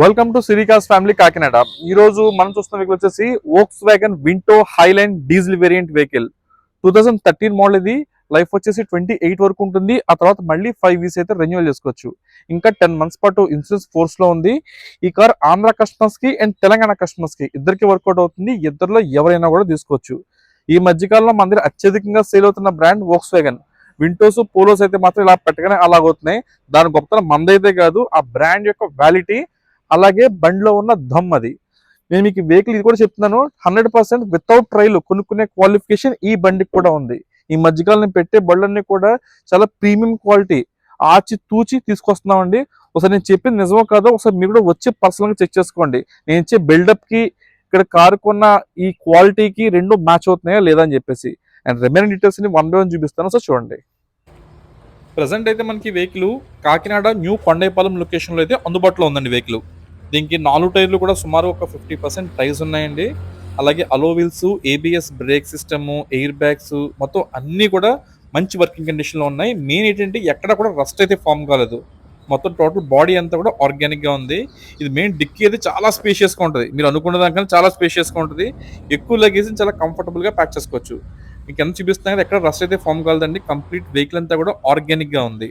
Welcome to Siri cars family Kakinada. ఈ రోజు మనం చూస్తున్న వెహికల్ వచ్చేసి Volkswagen Vento Highline diesel variant vehicle 2013 model. ఇది లైఫ్ వచ్చేసి 28 వరకు ఉంటుంది. ఆ తర్వాత మళ్ళీ 5 వీస్ అయితే రెన్యువల్ చేసుకోవచ్చు. ఇంకా 10 మంత్స్ పాటు ఇన్సూరెన్స్ ఫోర్స్ లో ఉంది. ఈ కార్ ఆంధ్ర కస్టమర్స్ కి అండ్ తెలంగాణ కస్టమర్స్ కి ఇద్దరికి వర్కౌట్ అవుతుంది. ఇద్దరిలో ఎవరైనా కూడా తీసుకోవచ్చు. ఈ మధ్యకాలంలో మన దగ్గర అత్యధికంగా సేల్ అవుతున్న బ్రాండ్ వోక్స్ వ్యాగన్. వింటోస్ పోలోస్ అయితే మాత్రం ఇలా పెట్టగానే అలాగవుతున్నాయి. దాని గొప్పతనం మందైతే కాదు, ఆ బ్రాండ్ యొక్క వ్యాలిటీ, అలాగే బండిలో ఉన్న దమ్. అది నేను మీకు వెహికల్ ఇది కూడా చెప్తున్నాను, 100% వితౌట్ ట్రైల్ కొనుక్కునే క్వాలిఫికేషన్ ఈ బండికి కూడా ఉంది. ఈ మధ్యకాలం పెట్టే బళ్ళన్నీ కూడా చాలా ప్రీమియం క్వాలిటీ, ఆచి తూచి తీసుకొస్తున్నామండి. ఒకసారి నేను చెప్పింది నిజమో కాదో ఒకసారి మీరు కూడా వచ్చి పర్సనల్ గా చెక్ చేసుకోండి. నేను ఇచ్చే బిల్డప్ కి ఇక్కడ కారు కొన్న ఈ క్వాలిటీకి రెండు మ్యాచ్ అవుతున్నాయా లేదా అని చెప్పేసి. అండ్ రిమైనింగ్ డీటెయిల్స్ ని వన్ బై వన్ చూపిస్తాను, సో చూడండి. ప్రజెంట్ అయితే మనకి వెహికల్ కాకినాడ న్యూ కొండైపాలెం లొకేషన్లో అయితే అందుబాటులో ఉందండి వెహికల్. దీనికి 4 టైర్లు కూడా సుమారు ఒక 50% టైర్స్ ఉన్నాయండి. అలాగే అలో wheels, ABS brake system, air bags మొత్తం అన్నీ కూడా మంచి వర్కింగ్ కండిషన్లో ఉన్నాయి. మెయిన్ ఏంటంటే ఎక్కడ కూడా రస్ట్ అయితే ఫామ్ కాలేదు. మొత్తం టోటల్ బాడీ అంతా కూడా ఆర్గానిక్గా ఉంది. ఇది మెయిన్ డిక్కీ అయితే చాలా స్పేషియస్గా ఉంటుంది. మీరు అనుకున్న దానికన్నా చాలా స్పేషియస్గా ఉంటుంది. ఎక్కువ లగేజ్ చాలా కంఫర్టబుల్గా ప్యాక్ చేసుకోవచ్చు. మీకు ఎంత చూపిస్తున్నా కదా, ఎక్కడ రస్ట్ అయితే ఫామ్ కాలేదండి. కంప్లీట్ వెహికల్ అంతా కూడా ఆర్గానిక్గా ఉంది.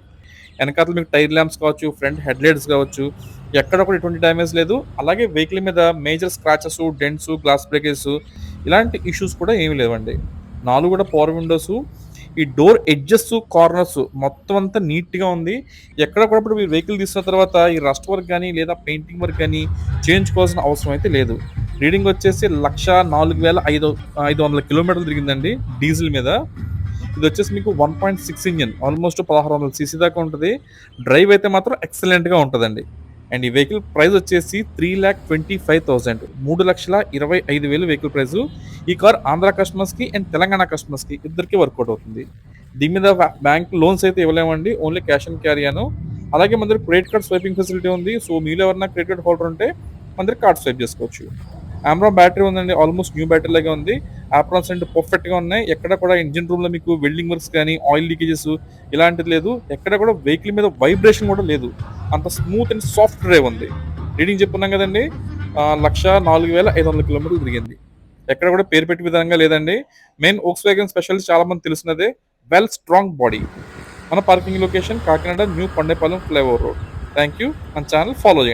వెనకాల మీకు టైర్ ల్యాంప్స్ కావచ్చు, ఫ్రంట్ హెడ్ లైట్స్ కావచ్చు, ఎక్కడ కూడా ఎటువంటి డ్యామేజ్ లేదు. అలాగే వెహికల్ మీద major scratches, dents, glass breakage ఇలాంటి ఇష్యూస్ కూడా ఏమీ లేవండి. 4 కూడా పవర్ విండోస్. ఈ డోర్ ఎడ్జెస్, కార్నర్స్ మొత్తం అంతా నీట్గా ఉంది. ఎక్కడ కూడా ఇప్పుడు మీరు వెహికల్ తీసుకున్న తర్వాత ఈ రస్ట్ వర్క్ కానీ లేదా పెయింటింగ్ వర్క్ కానీ చేయించుకోవాల్సిన అవసరం అయితే లేదు. రీడింగ్ వచ్చేసి 1,04,500 కిలోమీటర్లు తిరిగిందండి డీజిల్ మీద. ఇది వచ్చేసి మీకు 1.6 ఇంజిన్, ఆల్మోస్ట్ 1600 సీసీ దాకా ఉంటుంది. డ్రైవ్ అయితే మాత్రం ఎక్సలెంట్గా ఉంటుందండి. అండ్ ఈ వెహికల్ ప్రైస్ వచ్చేసి 3,25,000, 3,25,000 వెహికల్ ప్రైస్. ఈ కార్ ఆంధ్ర కస్టమర్స్కి అండ్ తెలంగాణ కస్టమర్స్కి ఇద్దరికి వర్కౌట్ అవుతుంది. దీని మీద బ్యాంక్ లోన్స్ అయితే ఇవ్వలేమండి, ఓన్లీ క్యాష్ అండ్ క్యారీ అను. అలాగే మన దగ్గర క్రెడిట్ కార్డ్ స్వైపింగ్ ఫెసిలిటీ ఉంది. సో మీరు ఎవరైనా క్రెడిట్ కార్డ్ హోల్డర్ ఉంటే మన దగ్గర కార్డ్ స్వైప్ చేసుకోవచ్చు. ఆమ్రాన్ బ్యాటరీ ఉందండి, ఆల్మోస్ట్ న్యూ బ్యాటరీ లాగా ఉంది. ఆప్రాన్స్ అండ్ పర్ఫెక్ట్గా ఉన్నాయి. ఎక్కడ కూడా ఇంజిన్ రూమ్లో మీకు వెల్డింగ్ వర్క్స్ కానీ ఆయిల్ లీకేజెస్ ఇలాంటిది లేదు. ఎక్కడ కూడా వెహికల్ మీద వైబ్రేషన్ కూడా లేదు. అంత స్మూత్ అండ్ సాఫ్ట్ డ్రైవ్ ఉంది. రీడింగ్ చెప్పున్నాం కదండి, 1,04,500 కిలోమీటర్లు తిరిగింది. ఎక్కడ కూడా పేరు పెట్టి విధంగా లేదండి. మెయిన్ వోక్స్ వ్యాగన్ స్పెషల్ చాలా మంది తెలిసినదే, వెల్ స్ట్రాంగ్ బాడీ. మన parking location Kakinada new Kondayapalem flyover road. Thank you. మన ఛానల్ ఫాలో చేయండి.